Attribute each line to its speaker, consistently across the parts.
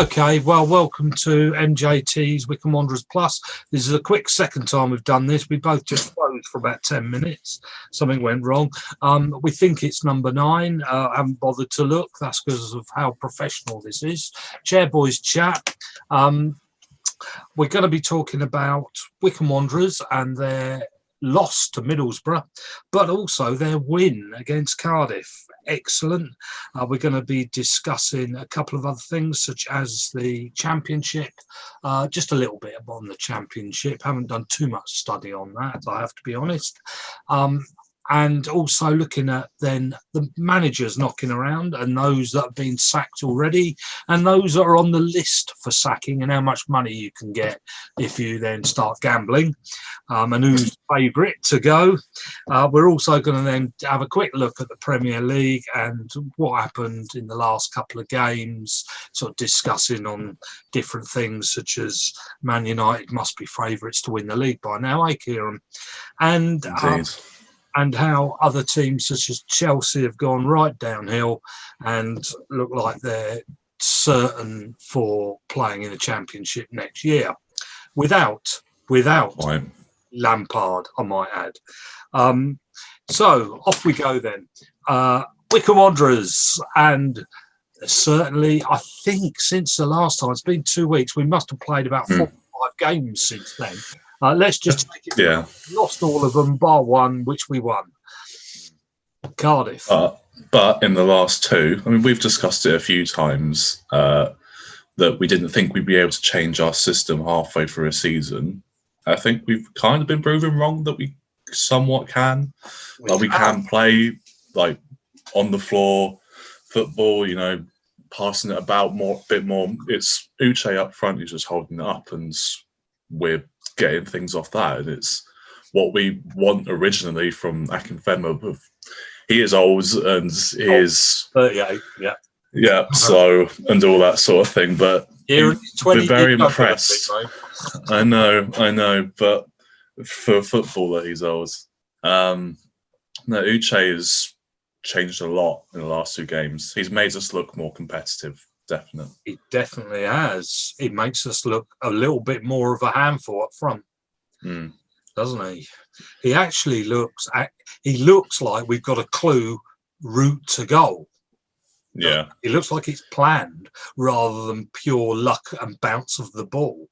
Speaker 1: Okay, well, welcome to MJT's Wycombe Wanderers Plus. This is a quick second time we've done this. We both just froze for about 10 minutes. Something went wrong. We think it's number 9. I haven't bothered to look. That's because of how professional this is. Chairboys chat. We're going to be talking about Wycombe Wanderers and their loss to Middlesbrough, but also their win against Cardiff. Excellent. We're going to be discussing a couple of other things, such as the Championship. Just a little bit on the Championship. Haven't done too much study on that, I have to be honest. And also looking at then the managers knocking around and those that have been sacked already and those that are on the list for sacking and how much money you can get if you then start gambling, and who's favourite to go. We're also going to then have a quick look at the Premier League and what happened in the last couple of games, sort of discussing on different things such as Man United must be favourites to win the league by now, Kieran? And how other teams such as Chelsea have gone right downhill and look like they're certain for playing in the Championship next year, without Lampard, I might add. So off we go then. Wycombe Wanderers, and certainly I think since the last time, it's been 2 weeks, we must have played about 4 or 5 games since then. Let's just take it. Yeah. Lost all of them, bar one, which we won. Cardiff.
Speaker 2: But in the last 2, I mean, we've discussed it a few times that we didn't think we'd be able to change our system halfway through a season. I think we've kind of been proven wrong that we somewhat can. We can play like on the floor football, you know, passing it about a bit more. It's Uche up front who's just holding it up, and we're getting things off that, and it's what we want originally from Akinfenwa. He is old and he is
Speaker 1: 38,
Speaker 2: yeah, so and all that sort of thing. But we're very impressed. I know, but for a footballer, he's old. No, Uche has changed a lot in the last 2 games. He's made us look more competitive. Definitely.
Speaker 1: He definitely has. He makes us look a little bit more of a handful up front, doesn't he? He actually looks like we've got a clue route to goal.
Speaker 2: Yeah.
Speaker 1: It looks like it's planned rather than pure luck and bounce of the ball,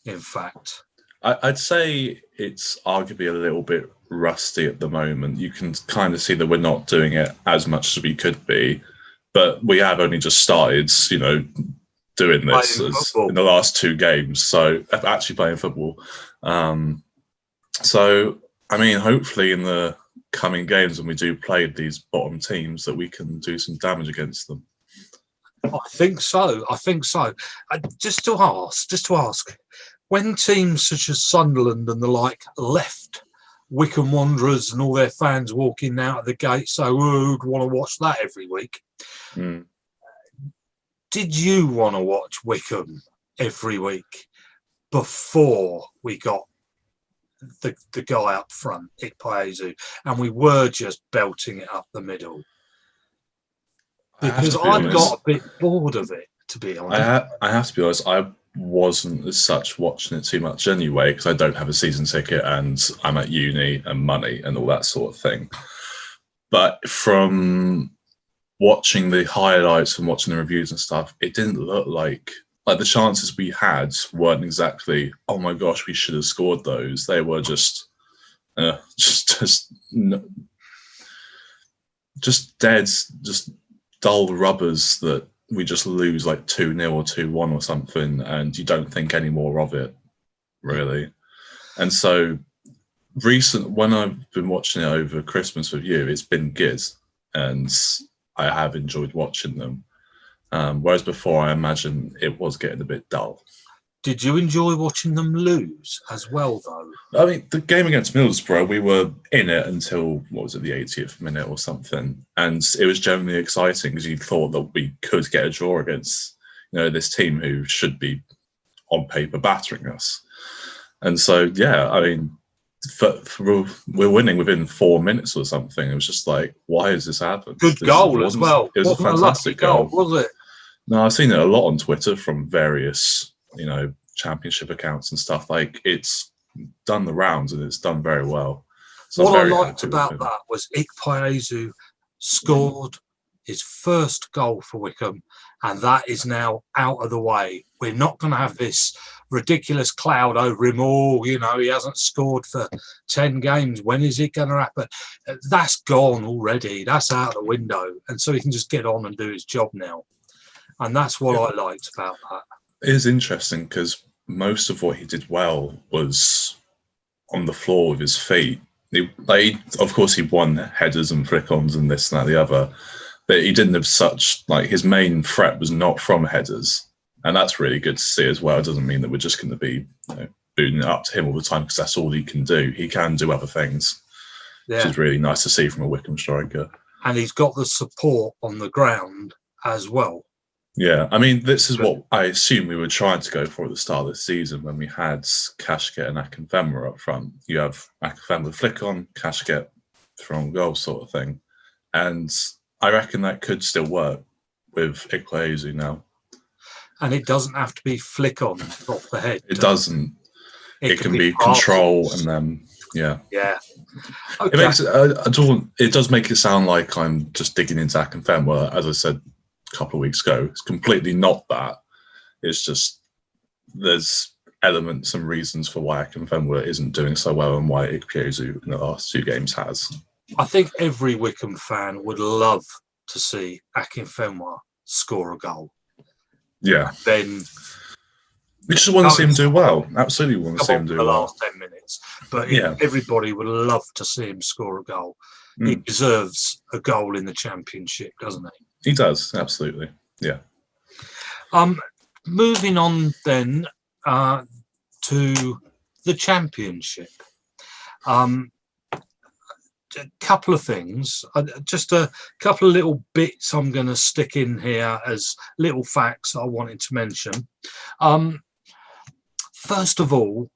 Speaker 1: in fact.
Speaker 2: I'd say it's arguably a little bit rusty at the moment. You can kind of see that we're not doing it as much as we could be. But we have only just started, you know, doing this in the last 2 games. So actually playing football. So, I mean, hopefully in the coming games when we do play these bottom teams that we can do some damage against them.
Speaker 1: I think so. Just to ask, when teams such as Sunderland and the like left Wycombe Wanderers and all their fans walking out of the gate, so who'd want to watch that every week? Did you want to watch Wycombe every week before we got the guy up front, Ikpeazu, and we were just belting it up the middle? Because I got a bit bored of it, to be honest.
Speaker 2: I have to be honest, I wasn't as such watching it too much anyway, because I don't have a season ticket and I'm at uni and money and all that sort of thing. But from watching the highlights and watching the reviews and stuff, it didn't look like the chances we had weren't exactly, oh my gosh, we should have scored those. They were just dead, just dull rubbers that we just lose like 2-0 or 2-1 or something, and you don't think any more of it, really. And so when I've been watching it over Christmas with you, it's been good, and I have enjoyed watching them. Whereas before, I imagine it was getting a bit dull.
Speaker 1: Did you enjoy watching them lose as well, though?
Speaker 2: I mean, the game against Middlesbrough, we were in it until, what was it, the 80th minute or something. And it was generally exciting because you thought that we could get a draw against, you know, this team who should be, on paper, battering us. And so, yeah, I mean, we're winning within 4 minutes or something. It was just like, why has this happened?
Speaker 1: Good goal as well.
Speaker 2: It was a fantastic goal.
Speaker 1: Was it?
Speaker 2: No, I've seen it a lot on Twitter from various, championship accounts and stuff. Like, it's done the rounds and it's done very well. So
Speaker 1: What I
Speaker 2: I'm very
Speaker 1: liked
Speaker 2: happy with
Speaker 1: about
Speaker 2: him.
Speaker 1: that was Ikpeazu scored his first goal for Wycombe, and that is now out of the way. We're not going to have this ridiculous cloud over him. Oh, he hasn't scored for 10 games. When is it going to happen? That's gone already. That's out the window. And so he can just get on and do his job now. And that's what I liked about that.
Speaker 2: It is interesting because most of what he did well was on the floor with his feet. Of course, he won headers and flick-ons and this and that, the other, but he didn't have such, his main threat was not from headers. And that's really good to see as well. It doesn't mean that we're just going to be booting it up to him all the time because that's all he can do. He can do other things, which is really nice to see from a Wycombe striker.
Speaker 1: And he's got the support on the ground as well.
Speaker 2: Yeah, I mean, this is what I assume we were trying to go for at the start of the season when we had Kashket and Akinfenwa up front. You have Akinfenwa flick on, Kashket from goal sort of thing. And I reckon that could still work with Ikpeazu now. And
Speaker 1: it doesn't have to be flick on off the head.
Speaker 2: It doesn't. It can be control and then, yeah.
Speaker 1: Yeah.
Speaker 2: Okay. It does make it sound like I'm just digging into Akinfenwa, as I said a couple of weeks ago. It's completely not that. It's just there's elements and reasons for why Akinfenwa isn't doing so well and why Ikpeazu in the last 2 games has.
Speaker 1: I think every Wycombe fan would love to see Akinfenwa score a goal.
Speaker 2: Yeah.
Speaker 1: Then
Speaker 2: we just want to see him do well. Absolutely want to see him do well.
Speaker 1: The last 10 minutes. But everybody would love to see him score a goal. He deserves a goal in the Championship, doesn't he?
Speaker 2: He does, absolutely. Yeah.
Speaker 1: Moving on then to the Championship. A couple of things, just a couple of little bits I'm going to stick in here as little facts I wanted to mention. First of all,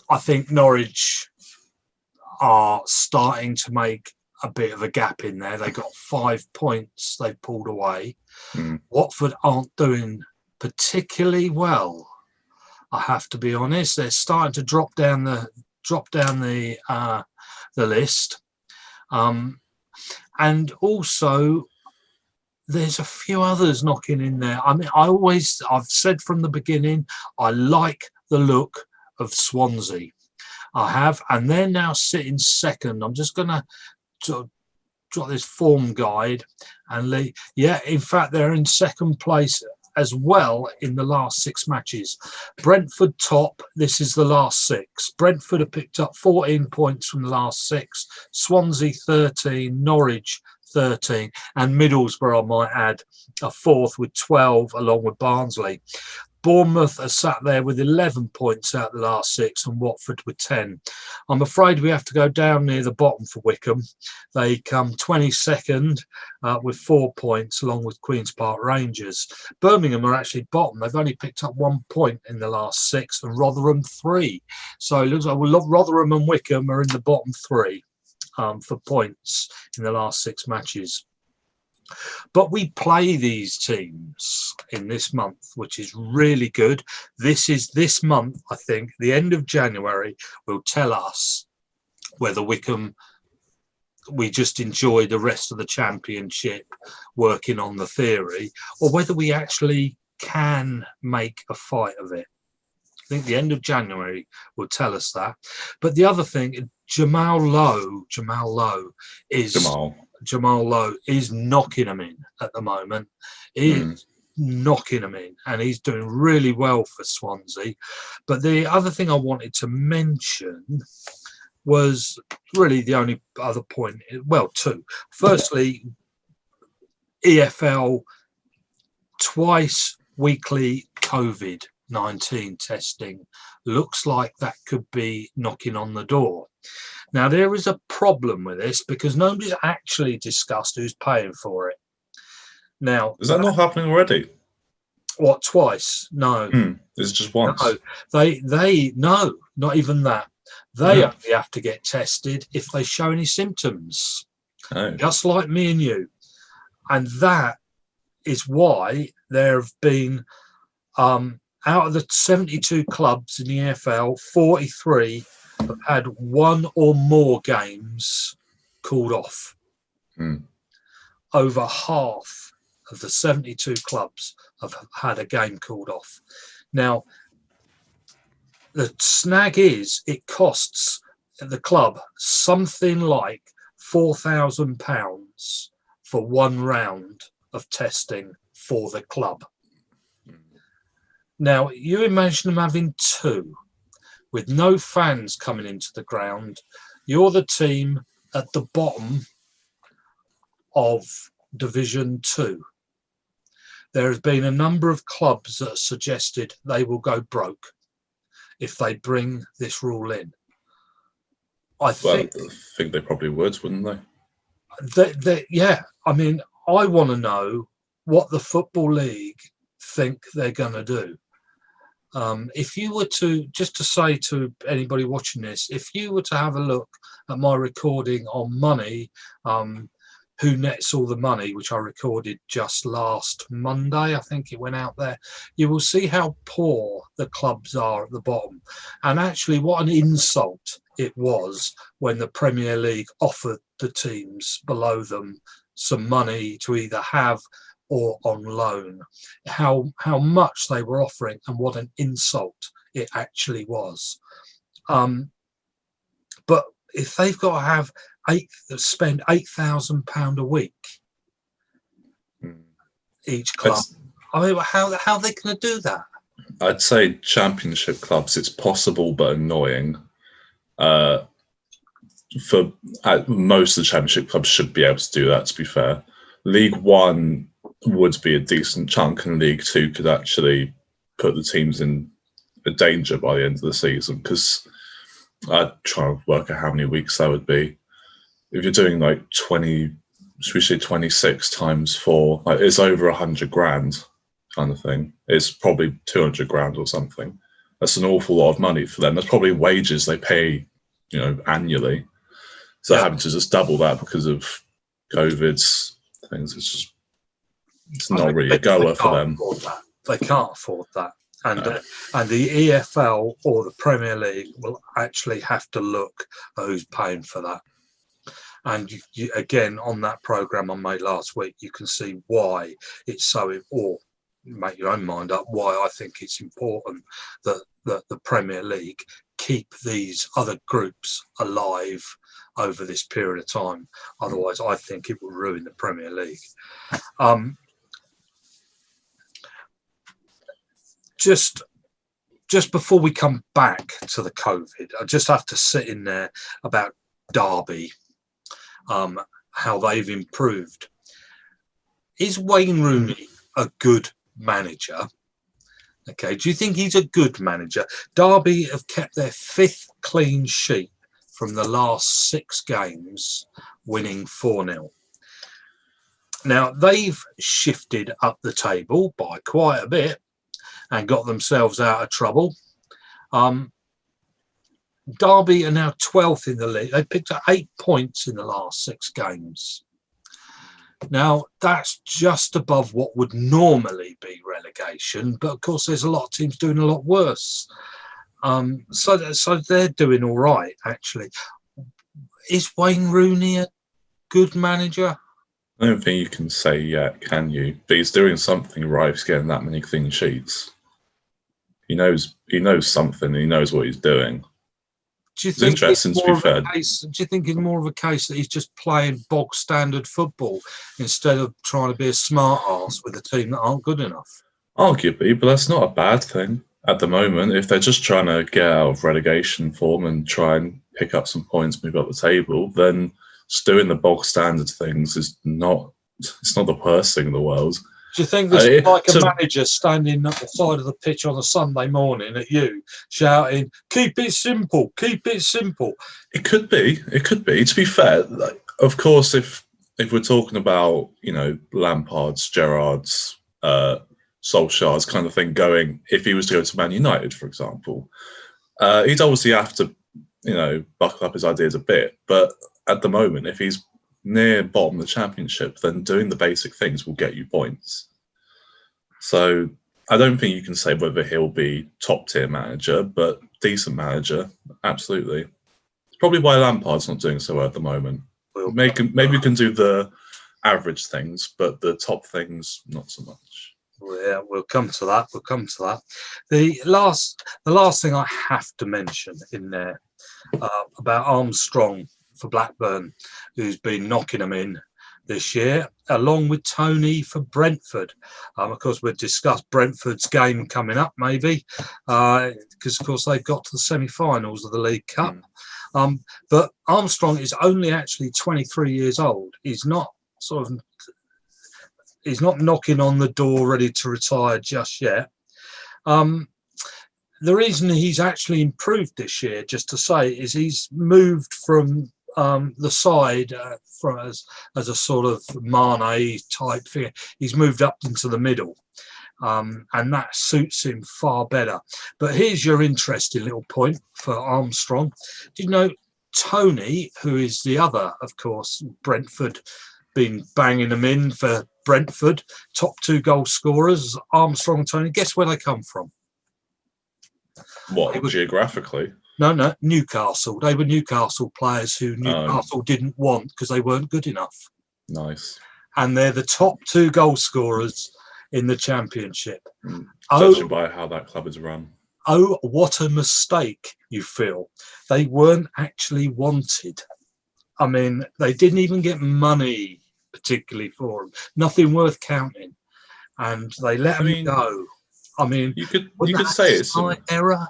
Speaker 1: I think Norwich are starting to make a bit of a gap in there. They got 5 points they pulled away. Watford aren't doing particularly well, I have to be honest. They're starting to drop down the list, and also there's a few others knocking in there. I mean, I've said from the beginning, I like the look of Swansea. I have, and they're now sitting second. I'm just gonna drop this form guide and in fact they're in second place as well in the last 6 matches. Brentford top, this is the last 6. Brentford have picked up 14 points from the last 6. Swansea 13, Norwich 13, and Middlesbrough, I might add, a 4th with 12 along with Barnsley. Bournemouth are sat there with 11 points out of the last 6 and Watford with 10. I'm afraid we have to go down near the bottom for Wycombe. They come 22nd with 4 points along with Queen's Park Rangers. Birmingham are actually bottom. They've only picked up 1 point in the last 6 and Rotherham 3. So it looks like Rotherham and Wycombe are in the bottom 3 for points in the last 6 matches. But we play these teams in this month, which is really good. This month, I think, the end of January will tell us whether Wycombe, we just enjoy the rest of the Championship working on the theory, or whether we actually can make a fight of it. I think the end of January will tell us that. But the other thing, Jamal Lowe is knocking them in at the moment. He's knocking them in, and he's doing really well for Swansea. But the other thing I wanted to mention was really the only other point. Well, 2. Firstly, EFL twice weekly COVID-19 testing looks like that could be knocking on the door. Now, there is a problem with this because nobody's actually discussed who's paying for it. Now,
Speaker 2: is that not happening already?
Speaker 1: What, twice? No.
Speaker 2: It's just once.
Speaker 1: No, no, not even that. They only have to get tested if they show any symptoms, just like me and you. And that is why there have been, out of the 72 clubs in the EFL, 43 have had one or more games called off. Over half of the 72 clubs have had a game called off. Now, the snag is it costs the club something like £4,000 for one round of testing for the club. Now, you imagine them having two with no fans coming into the ground. You're the team at the bottom of Division 2. There has been a number of clubs that have suggested they will go broke if they bring this rule in. I think
Speaker 2: they probably would, wouldn't they?
Speaker 1: Yeah, I mean, I want to know what the Football League think they're going to do. If you were to, just to say to anybody watching this, if you were to have a look at my recording on money, who nets all the money, which I recorded just last Monday, I think it went out there, you will see how poor the clubs are at the bottom. And actually what an insult it was when the Premier League offered the teams below them some money to either have or on loan, how much they were offering and what an insult it actually was. But if they've got to have spend £8,000 a week each club, I mean, how are they going to do that?
Speaker 2: I'd say Championship clubs, it's possible but annoying. Most of the Championship clubs should be able to do that, to be fair. League One would be a decent chunk, and League Two could actually put the teams in a danger by the end of the season, because I'd try to work out how many weeks that would be. If you're doing like 20, should we say 26 times 4, like it's over 100 grand kind of thing. It's probably 200 grand or something. That's an awful lot of money for them. That's probably wages they pay, annually. So having to just double that because of COVID's things, it's not really a goer for them.
Speaker 1: They can't afford that. And the EFL or the Premier League will actually have to look at who's paying for that. And you, again, on that programme I made last week, you can see why it's so, or make your own mind up, why I think it's important that the Premier League keep these other groups alive over this period of time. Otherwise, I think it will ruin the Premier League. Just before we come back to the COVID, I just have to sit in there about Derby, how they've improved. Is Wayne Rooney a good manager? Okay, do you think he's a good manager? Derby have kept their 5th clean sheet from the last 6 games, winning 4-0. Now, they've shifted up the table by quite a bit and got themselves out of trouble. Derby are now 12th in the league. They picked up 8 points in the last 6 games. Now, that's just above what would normally be relegation, but of course there's a lot of teams doing a lot worse. So they're doing all right, actually. Is Wayne Rooney a good manager?
Speaker 2: I don't think you can say yet, can you? But he's doing something right. He's getting that many clean sheets. He knows something. He knows what he's doing.
Speaker 1: Do you think
Speaker 2: it's interesting, to be fair.
Speaker 1: Do you think it's more of a case that he's just playing bog standard football instead of trying to be a smart arse with a team that aren't good enough?
Speaker 2: Arguably, but that's not a bad thing at the moment. If they're just trying to get out of relegation form and try and pick up some points, move up the table, then just doing the bog standard things is not the worst thing in the world.
Speaker 1: Do you think this is like a manager standing at the side of the pitch on a Sunday morning at you, shouting, "Keep it simple, keep it simple"?
Speaker 2: It could be. It could be. To be fair, of course, if we're talking about Lampard's, Gerrard's, Solskjaer's kind of thing going, if he was to go to Man United, for example, he'd obviously have to buckle up his ideas a bit. But at the moment, if he's near bottom of the Championship, then doing the basic things will get you points. So I don't think you can say whether he'll be top tier manager, but decent manager, absolutely. It's probably why Lampard's not doing so well at the moment. Maybe you can do the average things, but the top things not so much.
Speaker 1: Yeah, we'll come to that. We'll come to that. The last thing I have to mention in there about Armstrong for Blackburn, who's been knocking them in this year, along with Tony for Brentford. Of course, we'll discuss Brentford's game coming up, maybe, because of course they've got to the semi-finals of the League Cup. But Armstrong is only actually 23 years old. He's not knocking on the door ready to retire just yet. The reason he's actually improved this year, just to say, is he's moved from the side as a sort of Mane type figure. He's moved up into the middle, and that suits him far better. But here's your interesting little point for Armstrong. Do you know Tony, who is the other, of course, Brentford, been banging them in for Brentford, top 2 goal scorers, Armstrong and Tony. Guess where they come from?
Speaker 2: What, geographically?
Speaker 1: No, Newcastle. They were Newcastle players who Newcastle didn't want because they weren't good enough.
Speaker 2: Nice.
Speaker 1: And they're the top 2 goal scorers in the Championship.
Speaker 2: Judging by how that club is run.
Speaker 1: Oh, what a mistake, you feel. They weren't actually wanted. I mean, they didn't even get money particularly for them. Nothing worth counting. And they let them go. I mean,
Speaker 2: you could say it's
Speaker 1: an error.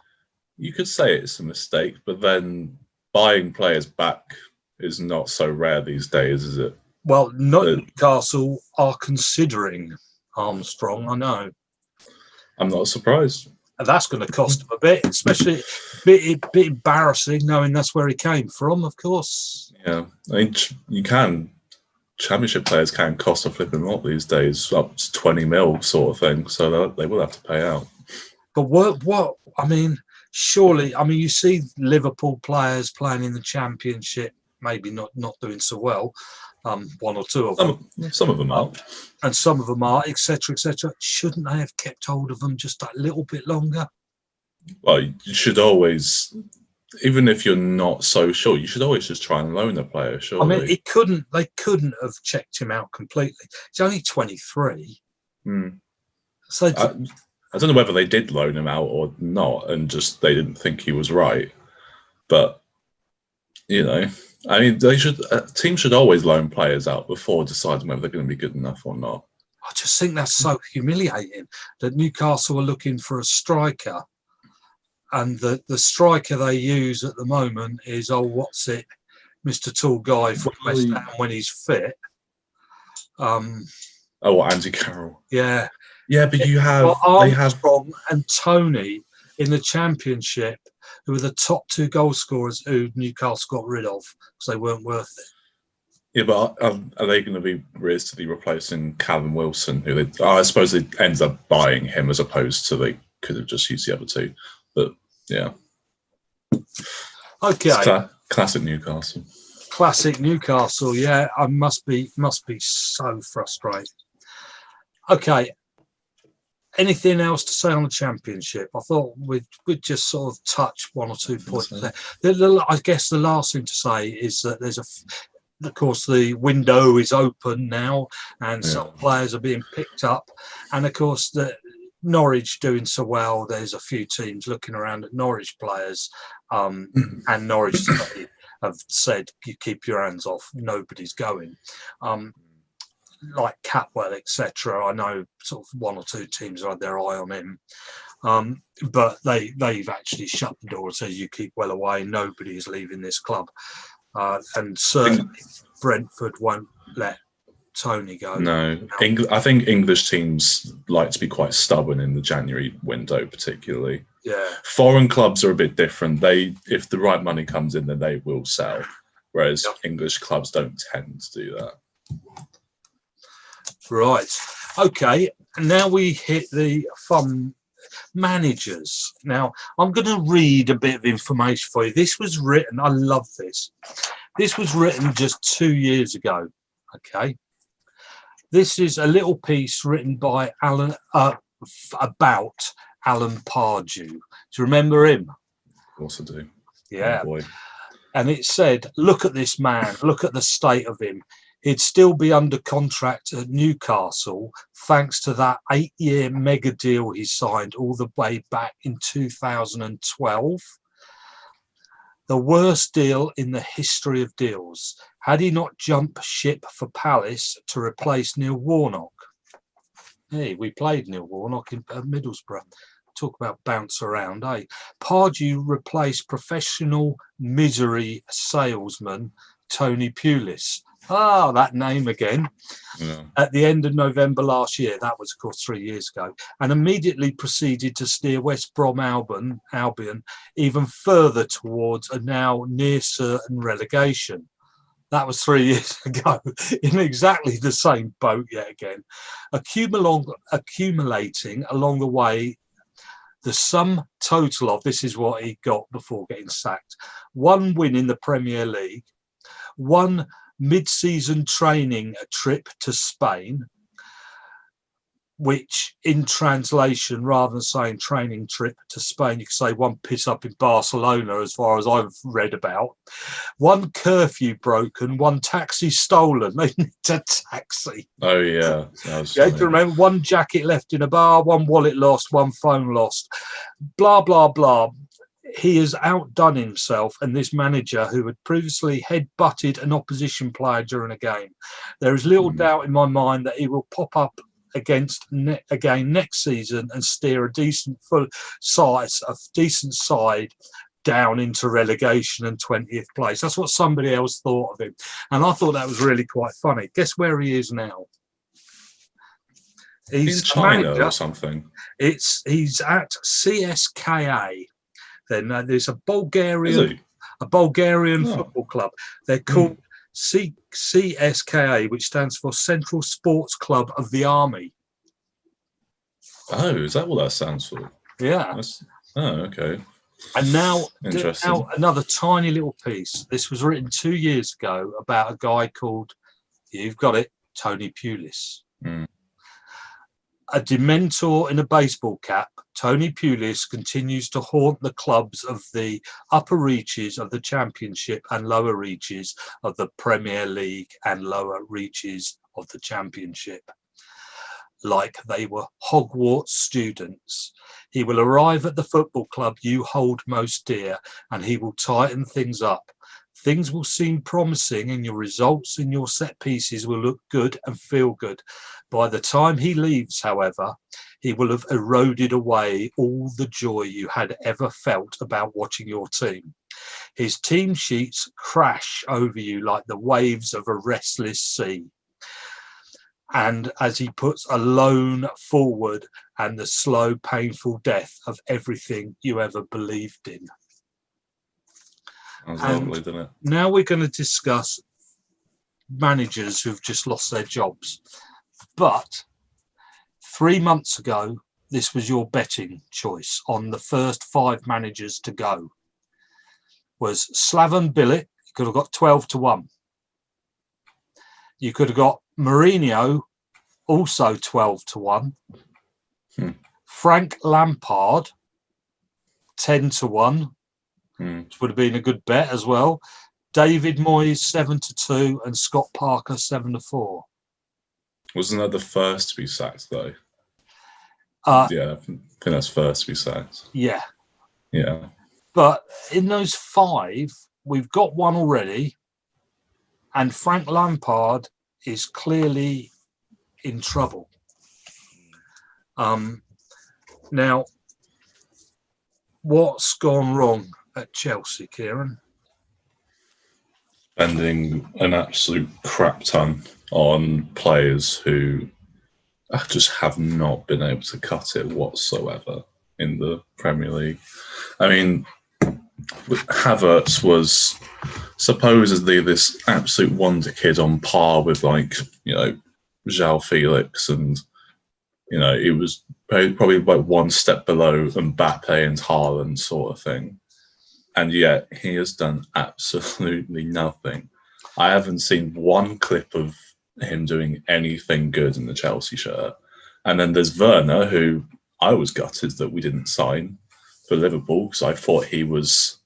Speaker 2: You could say it's a mistake, but then buying players back is not so rare these days, is it?
Speaker 1: Well, Newcastle are considering Armstrong, I know.
Speaker 2: I'm not surprised.
Speaker 1: And that's going to cost him a bit, especially a bit embarrassing knowing that's where he came from, of course.
Speaker 2: Yeah, I mean, Championship players can cost a flipping lot these days, up to 20 mil sort of thing, so they will have to pay out.
Speaker 1: But what I mean, surely, I mean, you see Liverpool players playing in the Championship, maybe not doing so well. One or two of them.
Speaker 2: Some of them are.
Speaker 1: And some of them are, etc., etc. Shouldn't they have kept hold of them just that little bit longer?
Speaker 2: Well, you should always, even if you're not so sure, you should always just try and loan a player, surely.
Speaker 1: I mean, they couldn't have checked him out completely. He's only 23. So
Speaker 2: I don't know whether they did loan him out or not, and just they didn't think he was right. But, you know, I mean, teams should always loan players out before deciding whether they're going to be good enough or not.
Speaker 1: I just think that's so humiliating that Newcastle are looking for a striker, and the striker they use at the moment is Mr. Tall Guy from West Ham when he's fit.
Speaker 2: Andy Carroll.
Speaker 1: Yeah.
Speaker 2: Yeah, but
Speaker 1: Armstrong and Tony in the Championship, who were the top 2 goal scorers who Newcastle got rid of because they weren't worth it.
Speaker 2: Yeah, but are they going to be realistically replacing Callum Wilson? I suppose they ended up buying him as opposed to they could have just used the other 2. But yeah.
Speaker 1: Okay.
Speaker 2: Classic Newcastle.
Speaker 1: Classic Newcastle. Yeah, I must be so frustrated. Okay. Anything else to say on the Championship? I thought we'd just sort of touch 1 or 2 points there. I guess the last thing to say is that of course, the window is open now, and some players are being picked up. And of course, the Norwich doing so well. There's a few teams looking around at Norwich players, and Norwich have said, "You keep your hands off. Nobody's going." Like Catwell, etc. I know sort of 1 or 2 teams had their eye on him, but they've actually shut the door and said, "You keep well away. Nobody is leaving this club." And certainly Brentford won't let Tony go.
Speaker 2: No, I think English teams like to be quite stubborn in the January window, particularly.
Speaker 1: Yeah.
Speaker 2: Foreign clubs are a bit different. If the right money comes in, then they will sell, whereas English clubs don't tend to do that.
Speaker 1: Right. Okay. And now we hit the fun managers. Now, I'm going to read a bit of information for you. This was written, I love this. This was written just 2 years ago. Okay. This is a little piece written by about Alan Pardew. Do you remember him?
Speaker 2: Of course I do.
Speaker 1: Yeah.
Speaker 2: Oh boy.
Speaker 1: And it said, look at this man, look at the state of him. He'd still be under contract at Newcastle thanks to that 8-year mega deal he signed all the way back in 2012. The worst deal in the history of deals. Had he not jumped ship for Palace to replace Neil Warnock? Hey, we played Neil Warnock in Middlesbrough. Talk about bounce around, eh? Pardew replaced professional misery salesman Tony Pulis. Ah, that name again.
Speaker 2: Yeah.
Speaker 1: At the end of November last year, that was, of course, 3 years ago, and immediately proceeded to steer West Brom Albion even further towards a now near certain relegation. That was 3 years ago, in exactly the same boat yet again. Accumulating along the way, the sum total of, this is what he got before getting sacked: 1 win in the Premier League, 1 mid-season training trip to Spain, which in translation, rather than saying training trip to Spain, you could say 1 piss up in Barcelona, as far as I've read about. 1 curfew broken, 1 taxi stolen. They need a taxi.
Speaker 2: Oh yeah. That was
Speaker 1: Yeah,
Speaker 2: funny.
Speaker 1: do you remember? 1 jacket left in a bar, 1 wallet lost, 1 phone lost. Blah, blah, blah. He has outdone himself and this manager who had previously head-butted an opposition player during a game. There is little doubt in my mind that he will pop up against again next season and steer a decent side down into relegation and 20th place. That's what somebody else thought of him. And I thought that was really quite funny. Guess where he is now? He's
Speaker 2: in China
Speaker 1: manager.
Speaker 2: or something.
Speaker 1: He's at CSKA. Then there's a
Speaker 2: Is
Speaker 1: Bulgarian
Speaker 2: he?
Speaker 1: football club. They're called CSKA, which stands for Central Sports Club of the Army.
Speaker 2: Oh, is that what that stands for?
Speaker 1: Yeah.
Speaker 2: Okay.
Speaker 1: And now
Speaker 2: Interesting.
Speaker 1: another tiny little piece. This was written 2 years ago about a guy called, you've got it, Tony Pulis. A dementor in a baseball cap, Tony Pulis continues to haunt the clubs of the upper reaches of the Championship and lower reaches of the Premier League and lower reaches of the Championship, like they were Hogwarts students. He will arrive at the football club you hold most dear, and he will tighten things up. Things will seem promising and your results in your set pieces will look good and feel good. By the time he leaves, however, he will have eroded away all the joy you had ever felt about watching your team. His team sheets crash over you like the waves of a restless sea. And as he puts a lone forward and the slow, painful death of everything you ever believed in.
Speaker 2: That was lovely, didn't it?
Speaker 1: Now we're going to discuss managers who've just lost their jobs. But 3 months ago, this was your betting choice on the first 5 managers to go. Was Slaven Bilic, you could have got 12-1. You could have got Mourinho, also 12-1. Frank Lampard, 10-1. Which would have been a good bet as well. David Moyes 7-2 and Scott Parker 7-4.
Speaker 2: Wasn't that the first to be sacked though? Yeah, I think that's first to be sacked.
Speaker 1: Yeah.
Speaker 2: Yeah.
Speaker 1: But in those 5, we've got one already, and Frank Lampard is clearly in trouble. Now, what's gone wrong at Chelsea, Kieran?
Speaker 2: Spending an absolute crap ton on players who just have not been able to cut it whatsoever in the Premier League. I mean, Havertz was supposedly this absolute wonder kid on par with, like, you know, João Felix, and, you know, it was probably like 1 step below Mbappe and Haaland sort of thing. And yet he has done absolutely nothing. I haven't seen one clip of him doing anything good in the Chelsea shirt. And then there's Werner, who I was gutted that we didn't sign for Liverpool, because I thought he was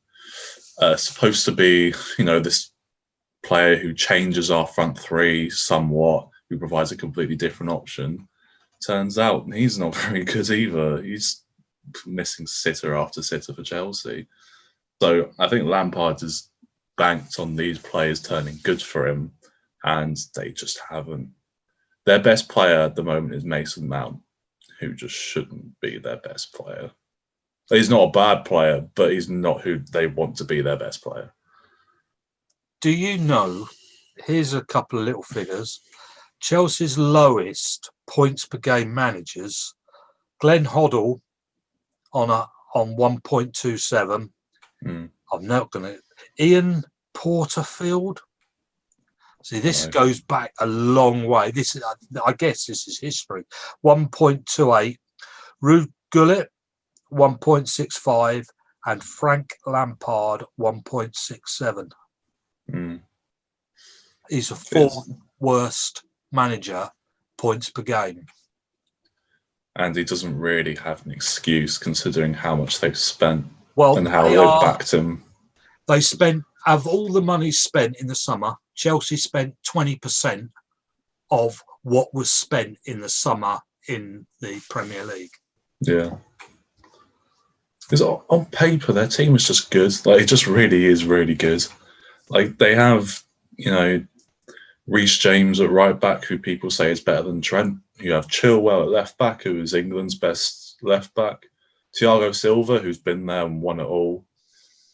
Speaker 2: supposed to be, this player who changes our front three somewhat, who provides a completely different option. Turns out he's not very good either. He's missing sitter after sitter for Chelsea. So I think Lampard has banked on these players turning good for him, and they just haven't. Their best player at the moment is Mason Mount, who just shouldn't be their best player. He's not a bad player, but he's not who they want to be their best player.
Speaker 1: Do you know, here's a couple of little figures. Chelsea's lowest points per game managers, Glenn Hoddle on 1.27. I'm not going to... Ian Porterfield. See, this goes back a long way. I guess this is history. 1.28. Ruud Gullit, 1.65. And Frank Lampard, 1.67. He's the fourth worst manager points per game.
Speaker 2: And he doesn't really have an excuse considering how much they've spent and how they've backed him.
Speaker 1: They spent, of all the money spent in the summer, Chelsea spent 20% of what was spent in the summer in the Premier League.
Speaker 2: Yeah. Because on paper, their team is just good. Like, it just really is really good. Like, they have, Reece James at right back, who people say is better than Trent. You have Chilwell at left back, who is England's best left back. Thiago Silva, who's been there and won it all.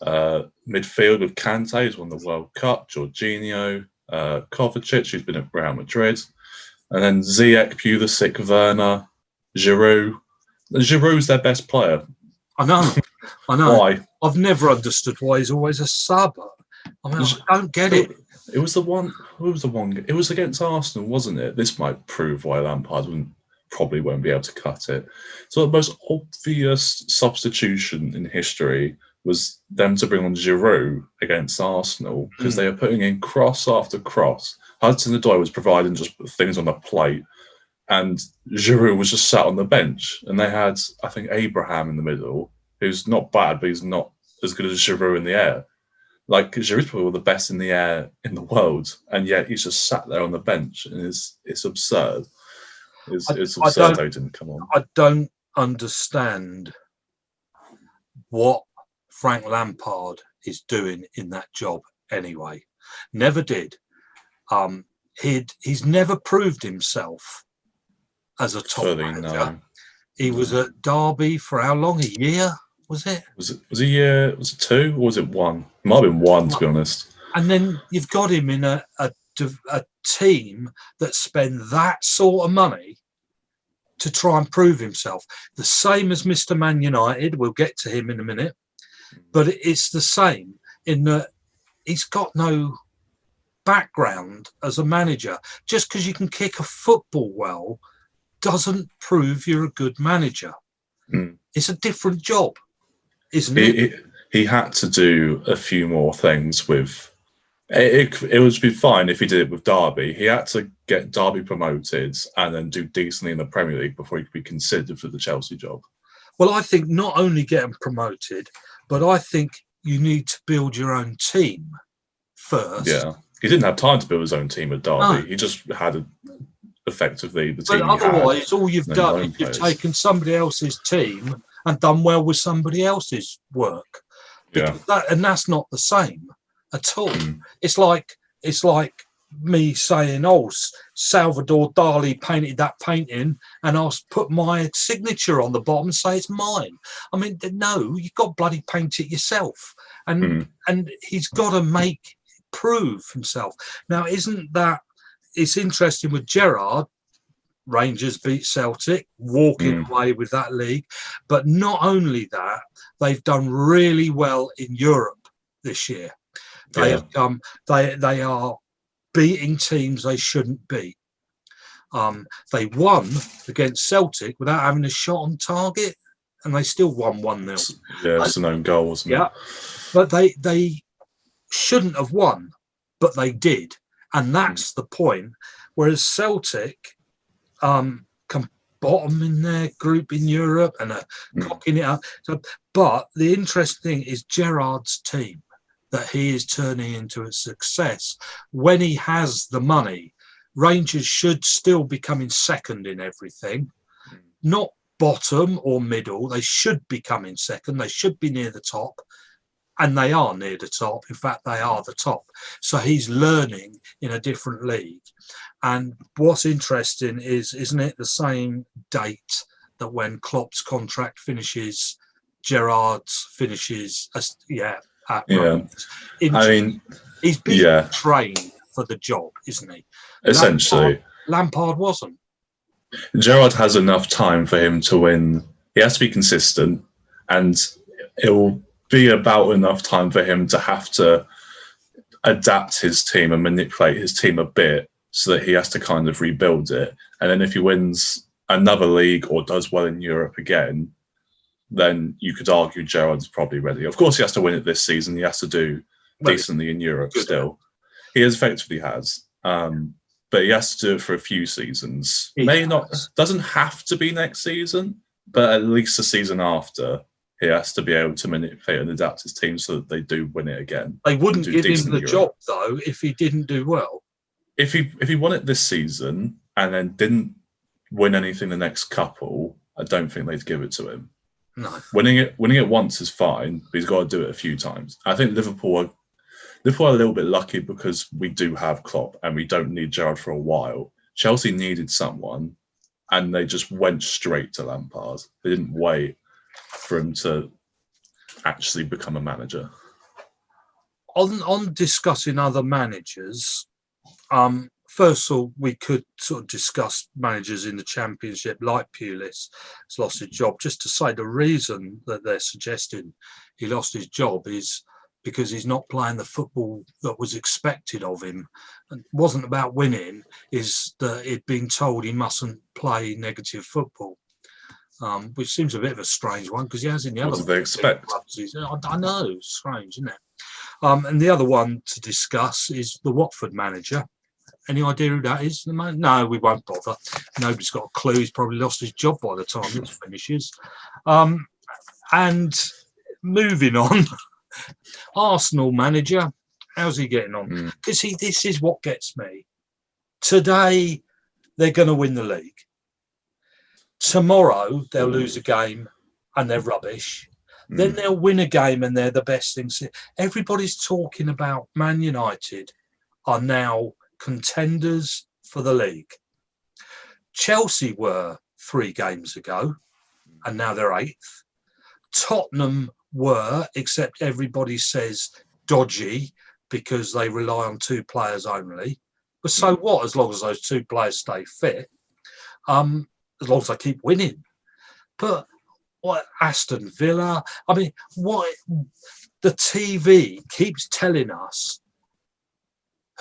Speaker 2: Midfield with Kante, who's won the World Cup. Jorginho, Kovacic, who's been at Real Madrid. And then Ziyech, Pulisic, Werner, Giroud. Giroud's their best player.
Speaker 1: I know.
Speaker 2: Why?
Speaker 1: I've never understood why he's always a sub. I don't get it.
Speaker 2: It was the one. Who was the one? It was against Arsenal, wasn't it? This might prove why Lampard probably won't be able to cut it. So the most obvious substitution in history was them to bring on Giroud against Arsenal, because they were putting in cross after cross. Hudson-Odoi was providing just things on the plate, and Giroud was just sat on the bench. And they had, I think, Abraham in the middle, who's not bad, but he's not as good as Giroud in the air. Like, Giroud's probably the best in the air in the world, and yet he's just sat there on the bench, and it's absurd. It's absurd they didn't come on.
Speaker 1: I don't understand what Frank Lampard is doing in that job anyway. Never did. He's never proved himself as a top manager. No. He was at Derby for how long? A year? Was it? Was it
Speaker 2: a year? Was it 2 or was it 1? It might have been 1, to be honest.
Speaker 1: And then you've got him in a team that spend that sort of money to try and prove himself. The same as Mr. Man United. We'll get to him in a minute. But it's the same in that he's got no background as a manager. Just because you can kick a football well doesn't prove you're a good manager. It's a different job, isn't it?
Speaker 2: He had to do a few more things with... It would be fine if he did it with Derby. He had to get Derby promoted and then do decently in the Premier League before he could be considered for the Chelsea job.
Speaker 1: Well, I think not only get him promoted, but I think you need to build your own team first.
Speaker 2: Yeah. He didn't have time to build his own team at Derby. No. He just had effectively the team.
Speaker 1: But otherwise, all you've done is you've taken somebody else's team and done well with somebody else's work. And that's not the same at all. It's like me saying, "Oh, Salvador Dali painted that painting, and I'll put my signature on the bottom and say it's mine." I mean, no, you've got to bloody paint it yourself, and he's got to prove himself. Now, isn't that? It's interesting with Gerrard. Rangers beat Celtic, walking away with that league, but not only that, they've done really well in Europe this year. They are beating teams they shouldn't beat. They won against Celtic without having a shot on target, and they still won 1-0.
Speaker 2: Yeah, it's an own goal, wasn't it?
Speaker 1: But they shouldn't have won, but they did, and that's the point. Whereas Celtic bottom in their group in Europe and are cocking it up. So, but the interesting thing is Gerrard's team that he is turning into a success when he has the money. Rangers should still be coming second in everything, not bottom or middle. They should be coming second. They should be near the top. And they are near the top. In fact, they are the top. So he's learning in a different league. And what's interesting is, isn't it the same date that when Klopp's contract finishes, Gerrard's finishes? At Rangers.
Speaker 2: I mean,
Speaker 1: he's been trained for the job, isn't he?
Speaker 2: Essentially.
Speaker 1: Lampard wasn't.
Speaker 2: Gerrard has enough time for him to win. He has to be consistent, and it will be about enough time for him to have to adapt his team and manipulate his team a bit so that he has to kind of rebuild it. And then if he wins another league or does well in Europe again, then you could argue Gerrard's probably ready. Of course, he has to win it this season. He has to do decently in Europe still. He effectively has. But he has to do it for a few seasons. Doesn't have to be next season, but at least the season after. He has to be able to manipulate and adapt his team so that they do win it again.
Speaker 1: They wouldn't give him the job, though, if he didn't do well.
Speaker 2: If he won it this season and then didn't win anything the next couple, I don't think they'd give it to him.
Speaker 1: No.
Speaker 2: Winning it once is fine, but he's got to do it a few times. I think Liverpool are a little bit lucky because we do have Klopp and we don't need Gerrard for a while. Chelsea needed someone and they just went straight to Lampard. They didn't wait for him to actually become a manager.
Speaker 1: On discussing other managers, first of all, we could sort of discuss managers in the Championship like PLUS has lost his job. Just to say the reason that they're suggesting he lost his job is because he's not playing the football that was expected of him. And it wasn't about winning, is that he'd been told he mustn't play negative football. Which seems a bit of a strange one because he has in the other.
Speaker 2: What did they expect?
Speaker 1: Clubs. I know, it's strange, isn't it? And the other one to discuss is the Watford manager. Any idea who that is? No, we won't bother. Nobody's got a clue. He's probably lost his job by the time this finishes. And moving on, Arsenal manager, how's he getting on? Because this is what gets me. Today, they're going to win the league. Tomorrow they'll lose a game and they're rubbish. Then they'll win a game and they're the best things. Everybody's talking about Man United are now contenders for the league. Chelsea were 3 games ago and now they're 8th. Tottenham were, except everybody says dodgy because they rely on 2 players only. But so what, as long as those 2 players stay fit? As long as they keep winning. But what Aston Villa, I mean, what the TV keeps telling us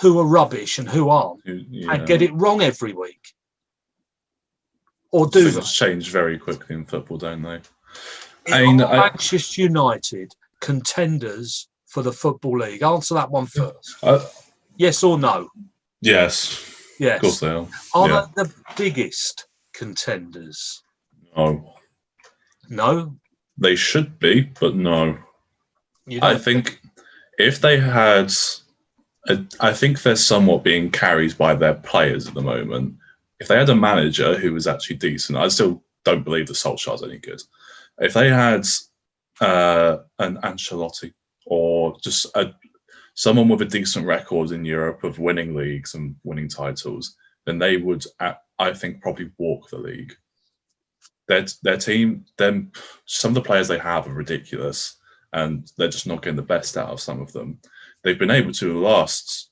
Speaker 1: who are rubbish and who aren't, and get it wrong every week. Or do they?
Speaker 2: Things change very quickly in football, don't they?
Speaker 1: Manchester United contenders for the Football League. Answer that one first. Yes or no?
Speaker 2: Yes.
Speaker 1: Yes.
Speaker 2: Of course they are.
Speaker 1: Are they the biggest contenders? No? They
Speaker 2: should be, but no. I think if they had... I think they're somewhat being carried by their players at the moment. If they had a manager who was actually decent, I still don't believe that Solskjaer's any good. If they had an Ancelotti or just someone with a decent record in Europe of winning leagues and winning titles, then they would, I think, probably walk the league. Their team, some of the players they have are ridiculous, and they're just not getting the best out of some of them. They've been able to last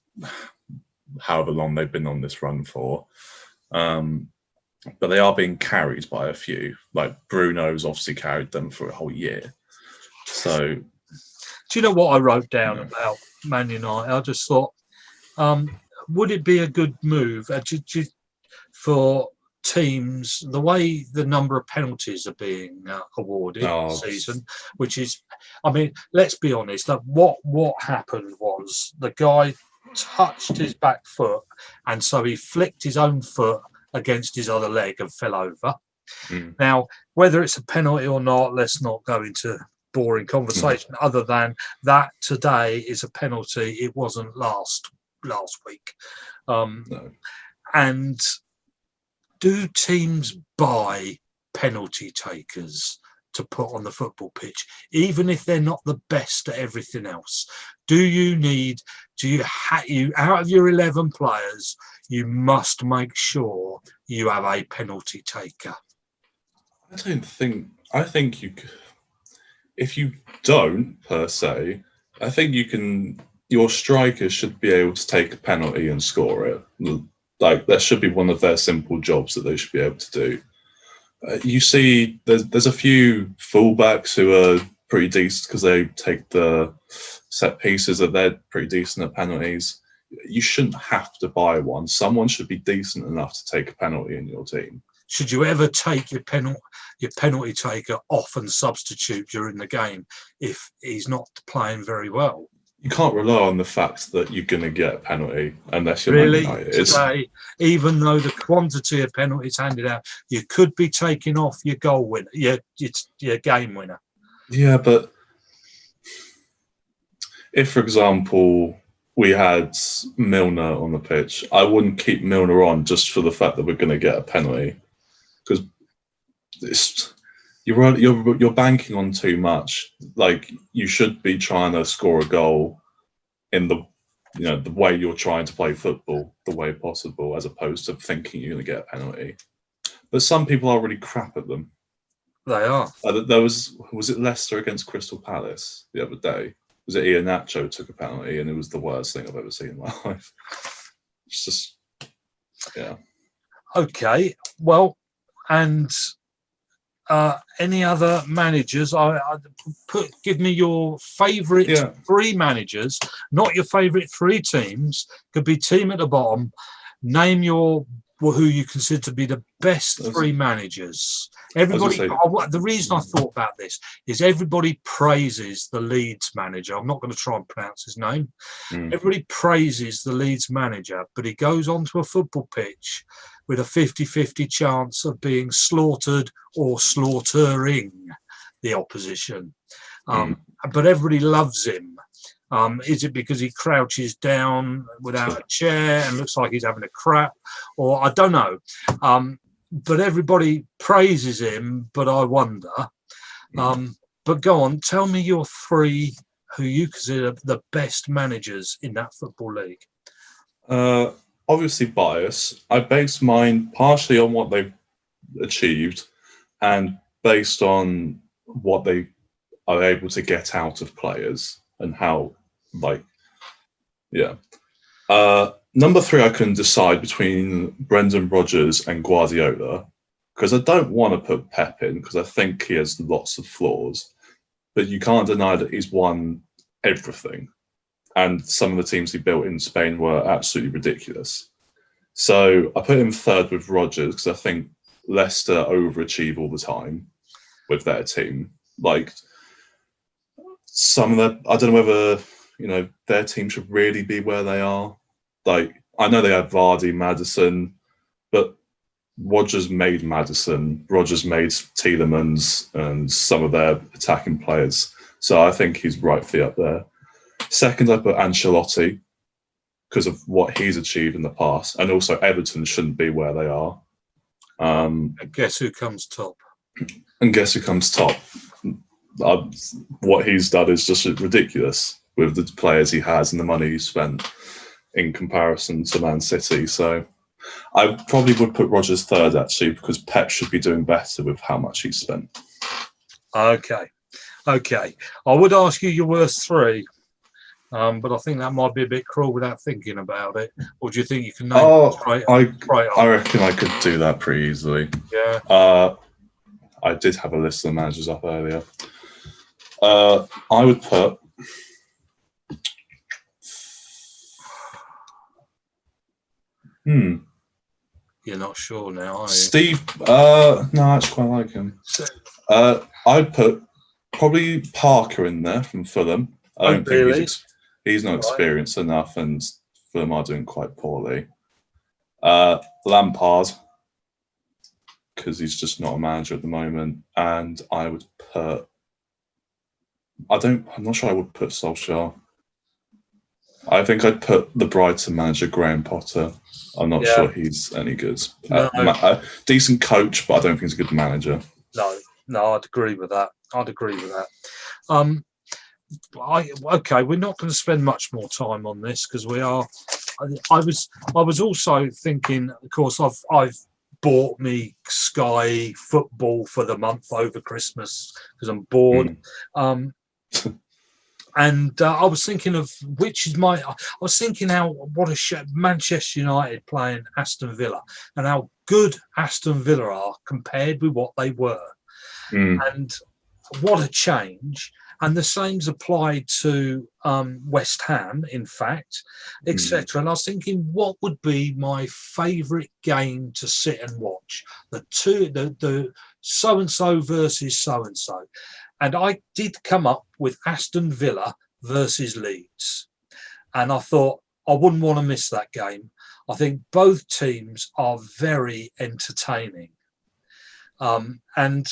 Speaker 2: however long they've been on this run for, but they are being carried by a few. Like Bruno's obviously carried them for a whole year. So,
Speaker 1: do you know what I wrote down about Man United? I just thought, would it be a good move for teams, the way the number of penalties are being awarded this season, which is, I mean, let's be honest, that what happened was the guy touched his back foot and so he flicked his own foot against his other leg and fell over. Now, whether it's a penalty or not, let's not go into boring conversation other than that today is a penalty. It wasn't last week.
Speaker 2: No.
Speaker 1: And do teams buy penalty takers to put on the football pitch, even if they're not the best at everything else? Out of your 11 players, you must make sure you have a penalty taker?
Speaker 2: I think you could, if you don't per se, I think your strikers should be able to take a penalty and score it. Like, that should be one of their simple jobs that they should be able to do. You see, there's a few fullbacks who are pretty decent because they take the set pieces, that they're pretty decent at penalties. You shouldn't have to buy one. Someone should be decent enough to take a penalty in your team.
Speaker 1: Should you ever take your penalty taker off and substitute during the game if he's not playing very well?
Speaker 2: You can't rely on the fact that you're going to get a penalty unless you're
Speaker 1: really
Speaker 2: Man United.
Speaker 1: Today, even though the quantity of penalties handed out, you could be taking off your goal winner, your game winner.
Speaker 2: Yeah, but if, for example, we had Milner on the pitch, I wouldn't keep Milner on just for the fact that we're going to get a penalty, because you're banking on too much. Like, you should be trying to score a goal in the way you're trying to play football, the way possible, as opposed to thinking you're going to get a penalty. But some people are really crap at them.
Speaker 1: They are.
Speaker 2: There was it Leicester against Crystal Palace the other day? Was it Iheanacho took a penalty, and it was the worst thing I've ever seen in my life. It's just, yeah.
Speaker 1: Okay, well, and any other managers? Give me your favourite 3 managers, not your favourite 3 teams. Could be team at the bottom. Name who you consider to be the best 3 managers. Everybody. The reason I thought about this is everybody praises the Leeds manager. I'm not going to try and pronounce his name. Everybody praises the Leeds manager, but he goes onto a football pitch with a 50-50 chance of being slaughtered or slaughtering the opposition. But everybody loves him. Is it because he crouches down without a chair and looks like he's having a crap? Or I don't know. But everybody praises him, but I wonder. But go on, tell me your 3 who you consider the best managers in that football league.
Speaker 2: Obviously bias. I base mine partially on what they've achieved and based on what they are able to get out of players and how, number 3, I can decide between Brendan Rodgers and Guardiola, because I don't want to put Pep in because I think he has lots of flaws, but you can't deny that he's won everything. And some of the teams he built in Spain were absolutely ridiculous. So I put him 3rd with Rodgers because I think Leicester overachieve all the time with their team. Like, some of the, I don't know whether, their team should really be where they are. Like, I know they had Vardy, Maddison, but Rodgers made Maddison. Rodgers made Tielemans and some of their attacking players. So I think he's rightfully up there. 2nd, I put Ancelotti because of what he's achieved in the past. And also Everton shouldn't be where they are.
Speaker 1: And guess who comes top?
Speaker 2: What he's done is just ridiculous with the players he has and the money he spent in comparison to Man City. So I probably would put Rodgers 3rd, actually, because Pep should be doing better with how much he's spent.
Speaker 1: Okay. I would ask you your worst 3, but I think that might be a bit cruel without thinking about it. Or do you think you can name
Speaker 2: I reckon I could do that pretty easily.
Speaker 1: Yeah.
Speaker 2: I did have a list of managers up earlier. I would put
Speaker 1: You're not sure now, are you?
Speaker 2: Steve. No, I actually quite like him. I'd put probably Parker in there from Fulham. I don't think he's not experienced enough, and Fulham are doing quite poorly. Lampard, because he's just not a manager at the moment. And I would put. I'm not sure I would put Solskjaer. I think I'd put the Brighton manager, Graham Potter. I'm not sure he's any good.
Speaker 1: No.
Speaker 2: Decent coach, but I don't think he's a good manager.
Speaker 1: No, I'd agree with that. Okay, we're not going to spend much more time on this because we are. I was also thinking, of course, I've bought me Sky Football for the month over Christmas because I'm bored. And I was thinking of I was thinking Manchester United playing Aston Villa and how good Aston Villa are compared with what they were. And what a change. And the same's applied to West Ham, in fact, etc. And I was thinking, what would be my favourite game to sit and watch? The so-and-so versus so-and-so. And I did come up with Aston Villa versus Leeds. And I thought I wouldn't want to miss that game. I think both teams are very entertaining. And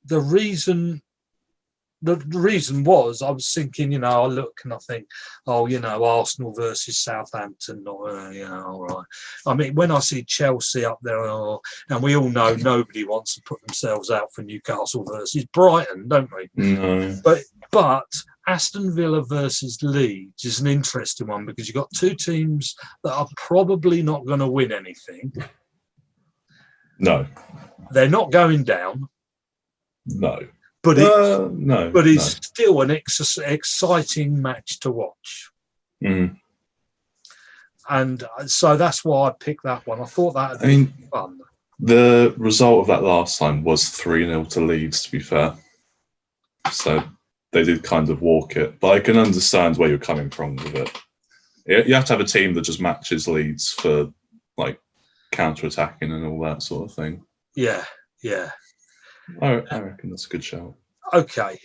Speaker 1: the reason was I was thinking, I look and I think, Arsenal versus Southampton, all right. I mean, when I see Chelsea up there, and we all know nobody wants to put themselves out for Newcastle versus Brighton, don't we?
Speaker 2: No.
Speaker 1: But Aston Villa versus Leeds is an interesting one because you've got two teams that are probably not going to win anything.
Speaker 2: No.
Speaker 1: They're not going down.
Speaker 2: No.
Speaker 1: But it's still an exciting match to watch. And so that's why I picked that one. I thought that would be fun.
Speaker 2: The result of that last time was 3-0 to Leeds, to be fair. So they did kind of walk it. But I can understand where you're coming from with it. You have to have a team that just matches Leeds for like counter-attacking and all that sort of thing.
Speaker 1: Yeah.
Speaker 2: I reckon that's a good shout.
Speaker 1: Okay.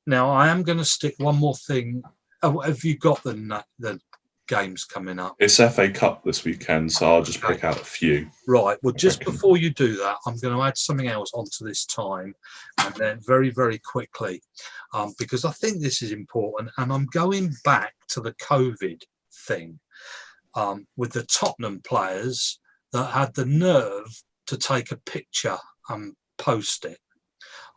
Speaker 1: Now I am going to stick one more thing. Have you got the games coming up?
Speaker 2: It's FA Cup this weekend, so I'll just pick out a few.
Speaker 1: Right. Well, just before you do that, I'm going to add something else onto this time, and then very, very quickly, because I think this is important. And I'm going back to the COVID thing with the Tottenham players that had the nerve to take a picture and post it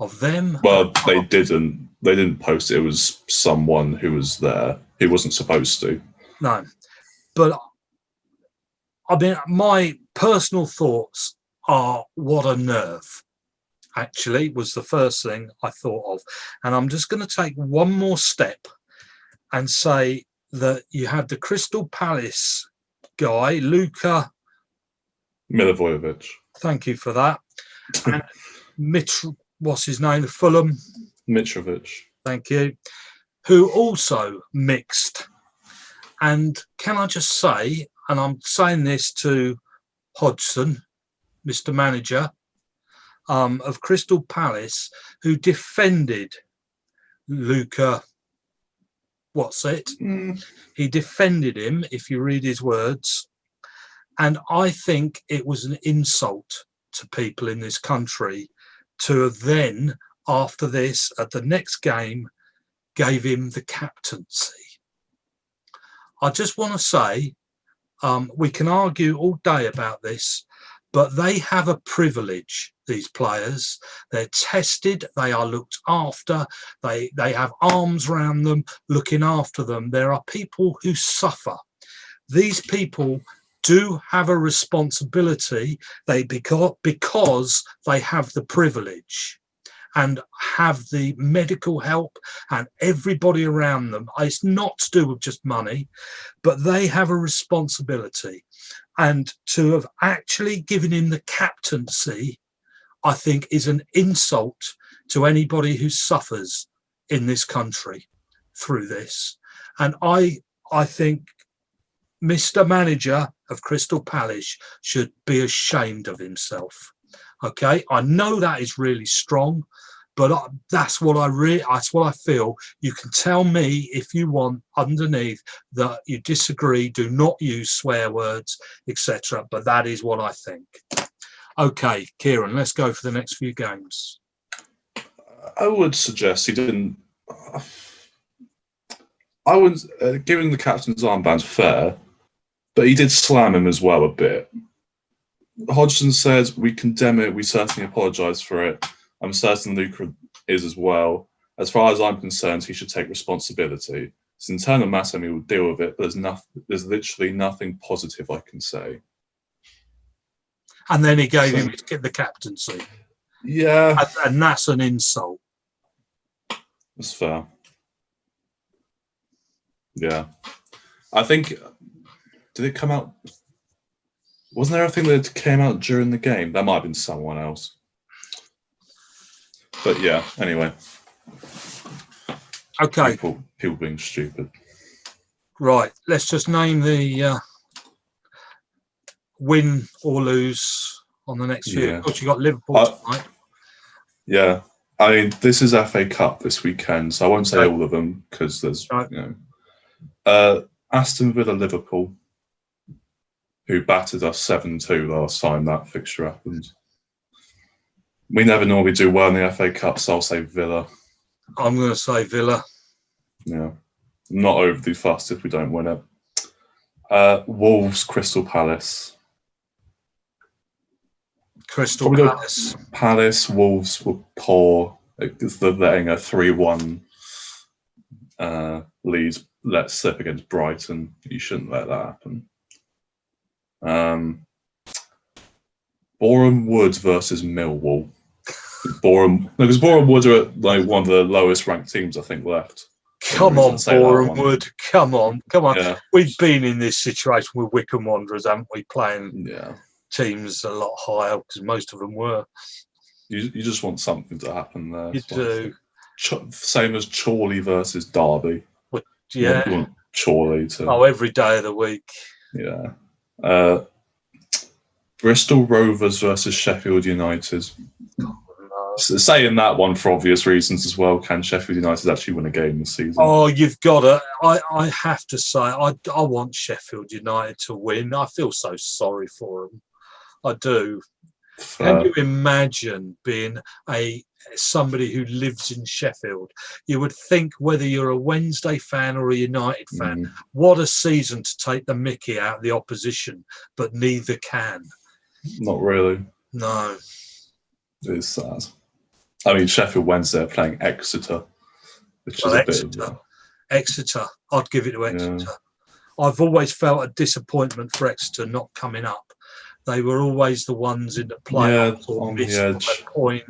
Speaker 1: of them.
Speaker 2: Well, they didn't post it. It was someone who was there who wasn't supposed to.
Speaker 1: No, but I mean, my personal thoughts are what a nerve, actually, was the first thing I thought of. And I'm just going to take one more step and say that you had the Crystal Palace guy, Luka
Speaker 2: Milivojevic.
Speaker 1: Thank you for that. And what's his name? Fulham.
Speaker 2: Mitrovic.
Speaker 1: Thank you. Who also mixed. And can I just say, and I'm saying this to Hodgson, Mr. Manager of Crystal Palace, who defended Luka. He defended him, if you read his words. And I think it was an insult to people in this country to have then, after this, at the next game, gave him the captaincy. I just want to say, we can argue all day about this, but they have a privilege, these players. They're tested, they are looked after, they have arms around them, looking after them. There are people who suffer. These people do have a responsibility because they have the privilege and have the medical help and everybody around them. It's not to do with just money, but they have a responsibility. And to have actually given him the captaincy, I think, is an insult to anybody who suffers in this country through this. And I think Mr. Manager of Crystal Palace should be ashamed of himself. Okay, I know that is really strong, but that's what I feel. You can tell me if you want underneath that you disagree. Do not use swear words, etc. But that is what I think. Okay, Kieran, let's go for the next few games.
Speaker 2: I would suggest he didn't. I wouldn't. Giving the captain's armband's fair, but he did slam him as well a bit. Hodgson says, we condemn it, we certainly apologise for it. I'm certain Luca is as well. As far as I'm concerned, he should take responsibility. It's an internal matter and he will deal with it, but there's literally nothing positive I can say.
Speaker 1: And then he gave him the captaincy.
Speaker 2: Yeah.
Speaker 1: And that's an insult.
Speaker 2: That's fair. Yeah. I think, did it come out? Wasn't there a thing that came out during the game? That might have been someone else. But yeah, anyway.
Speaker 1: Okay.
Speaker 2: People being stupid.
Speaker 1: Right. Let's just name the win or lose on the next few.
Speaker 2: Yeah.
Speaker 1: Of course, you got Liverpool tonight.
Speaker 2: Yeah. I mean, this is FA Cup this weekend, so I won't say all of them because there's, Aston Villa, Liverpool, who battered us 7-2 last time that fixture happened. We never normally do well in the FA Cup, so I'll say Villa.
Speaker 1: I'm going to say Villa.
Speaker 2: Yeah. I'm not overly fussed if we don't win it. Wolves, Crystal Palace.
Speaker 1: Crystal Palace.
Speaker 2: Palace, Wolves were poor. They're letting a 3-1 lead let slip against Brighton. You shouldn't let that happen. Boreham Wood versus Millwall. Because Boreham Wood are like one of the lowest ranked teams I think left.
Speaker 1: Come on, Boreham Wood. Come on.
Speaker 2: Yeah.
Speaker 1: We've been in this situation with Wycombe Wanderers, haven't we? Playing
Speaker 2: Yeah.
Speaker 1: teams a lot higher because most of them were.
Speaker 2: You just want something to happen there.
Speaker 1: You do.
Speaker 2: Same as Chorley versus Derby.
Speaker 1: Yeah.
Speaker 2: You want Chorley to.
Speaker 1: Oh, every day of the week.
Speaker 2: Yeah. Bristol Rovers versus Sheffield United.
Speaker 1: No.
Speaker 2: Saying that one for obvious reasons as well. Can Sheffield United actually win a game this season?
Speaker 1: Oh, you've got to. I have to say, I want Sheffield United to win. I feel so sorry for them. I do. Can you imagine being somebody who lives in Sheffield? You would think whether you're a Wednesday fan or a United fan, what a season to take the mickey out of the opposition, but neither can.
Speaker 2: Not really.
Speaker 1: No.
Speaker 2: It is sad. I mean, Sheffield Wednesday are playing Exeter, which is a bit of
Speaker 1: Exeter. I'd give it to Exeter. Yeah. I've always felt a disappointment for Exeter not coming up. They were always the ones in the playoffs or missed a point,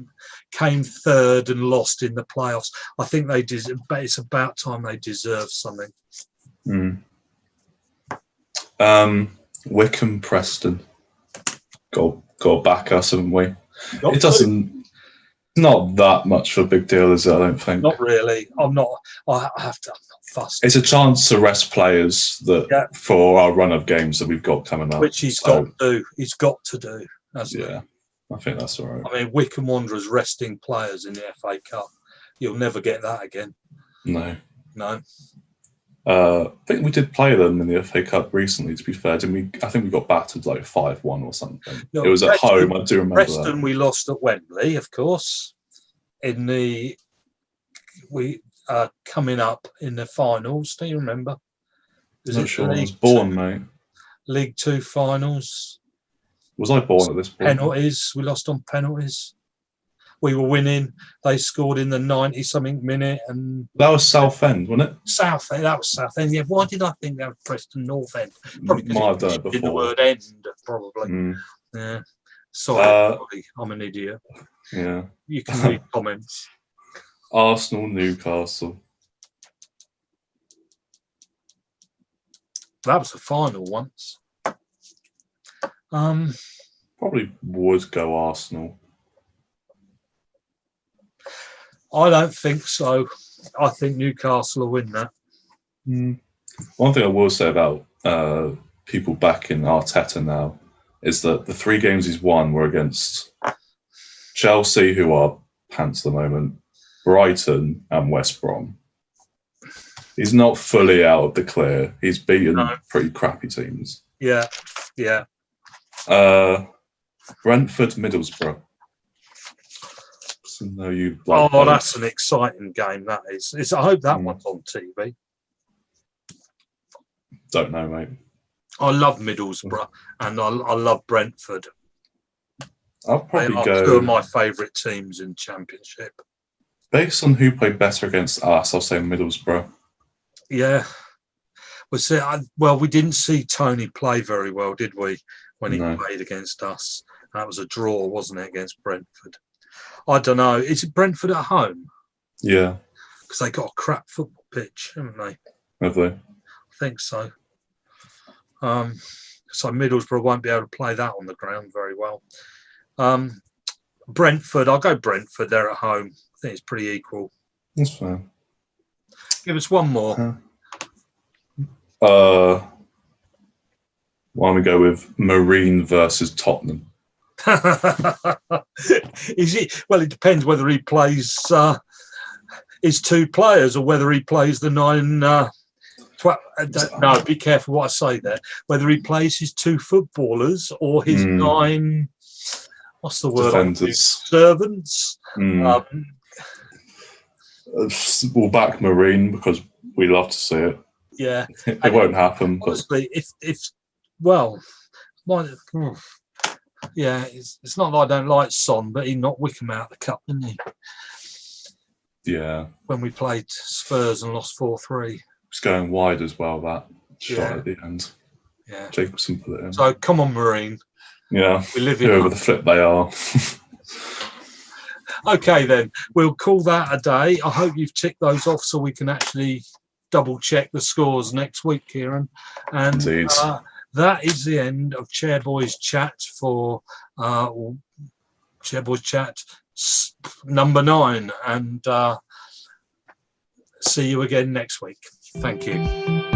Speaker 1: came third and lost in the playoffs. I think they deserve, but it's about time they deserve something.
Speaker 2: Wycombe Preston. Got to back us, haven't we? It doesn't. Not that much of a big deal, is it? I don't think.
Speaker 1: Not really. I'm not. I'm not fussed.
Speaker 2: It's a chance to rest players for our run of games that we've got coming up,
Speaker 1: which he's got to do. He's got to do.
Speaker 2: Yeah, I think that's all right.
Speaker 1: I mean, Wycombe Wanderers resting players in the FA Cup. You'll never get that again.
Speaker 2: No.
Speaker 1: I
Speaker 2: think we did play them in the FA Cup recently, to be fair. Didn't we? I think we got battered like 5-1 or something. No, it was at home, I do remember
Speaker 1: Preston
Speaker 2: that.
Speaker 1: We lost at Wembley, of course. Coming up in the finals. Do you remember?
Speaker 2: Not sure. I was born, mate.
Speaker 1: League 2 finals.
Speaker 2: Was I born at this point?
Speaker 1: Penalties. We lost on penalties. We were winning. They scored in the 90-something minute, and
Speaker 2: that was Southend, wasn't it?
Speaker 1: Southend. That was Southend. Yeah. Why did I think that was Preston North End? Probably because
Speaker 2: might have done it before.
Speaker 1: The word end, probably. Yeah. Sorry, everybody. I'm an idiot.
Speaker 2: Yeah.
Speaker 1: You can read comments.
Speaker 2: Arsenal, Newcastle.
Speaker 1: That was the final once.
Speaker 2: Probably would go Arsenal.
Speaker 1: I don't think so. I think Newcastle will win that.
Speaker 2: One thing I will say about people backing Arteta now is that the 3 games he's won were against Chelsea, who are pants at the moment, Brighton and West Brom. He's not fully out of the clear. He's beaten pretty crappy teams.
Speaker 1: Yeah.
Speaker 2: Brentford, Middlesbrough. So no, you like
Speaker 1: Oh,
Speaker 2: both.
Speaker 1: that's an exciting game. That is. I hope that one's on TV.
Speaker 2: Don't know, mate.
Speaker 1: I love Middlesbrough and I love Brentford.
Speaker 2: I'll
Speaker 1: They
Speaker 2: probably
Speaker 1: are
Speaker 2: go
Speaker 1: two of my favourite teams in Championship.
Speaker 2: based on who played better against us. I'll say Middlesbrough.
Speaker 1: Yeah. Well, we didn't see Tony play very well, did we, when he played against us? That was a draw, wasn't it, against Brentford? I don't know. Is it Brentford at home?
Speaker 2: Yeah.
Speaker 1: Because they got a crap football pitch, haven't they?
Speaker 2: Have they?
Speaker 1: I think so. So Middlesbrough won't be able to play that on the ground very well. Brentford, I'll go Brentford. They're at home. I think it's pretty equal.
Speaker 2: That's fine.
Speaker 1: Give us one more.
Speaker 2: Why don't we go with Marine versus Tottenham?
Speaker 1: Is it? Well, it depends whether he plays his two players or whether he plays the nine. No, be careful what I say there. Whether he plays his two footballers or his nine. What's the word?
Speaker 2: Defenders.
Speaker 1: Servants.
Speaker 2: We'll back Marine because we love to see it.
Speaker 1: Yeah,
Speaker 2: it won't happen.
Speaker 1: Honestly, it's not that I don't like Son, but he knocked Wycombe out of the cup, didn't he?
Speaker 2: Yeah.
Speaker 1: When we played Spurs and lost 4-3.
Speaker 2: It's going wide as well, that shot at the end.
Speaker 1: Yeah.
Speaker 2: Jacobson put it in.
Speaker 1: So come on, Marine.
Speaker 2: Yeah.
Speaker 1: We live in
Speaker 2: whoever the flip they are.
Speaker 1: Okay, then. We'll call that a day. I hope you've ticked those off so we can actually double check the scores next week, Kieran. And that is the end of Chairboys Chat for Chairboys Chat number 9. And see you again next week. Thank you.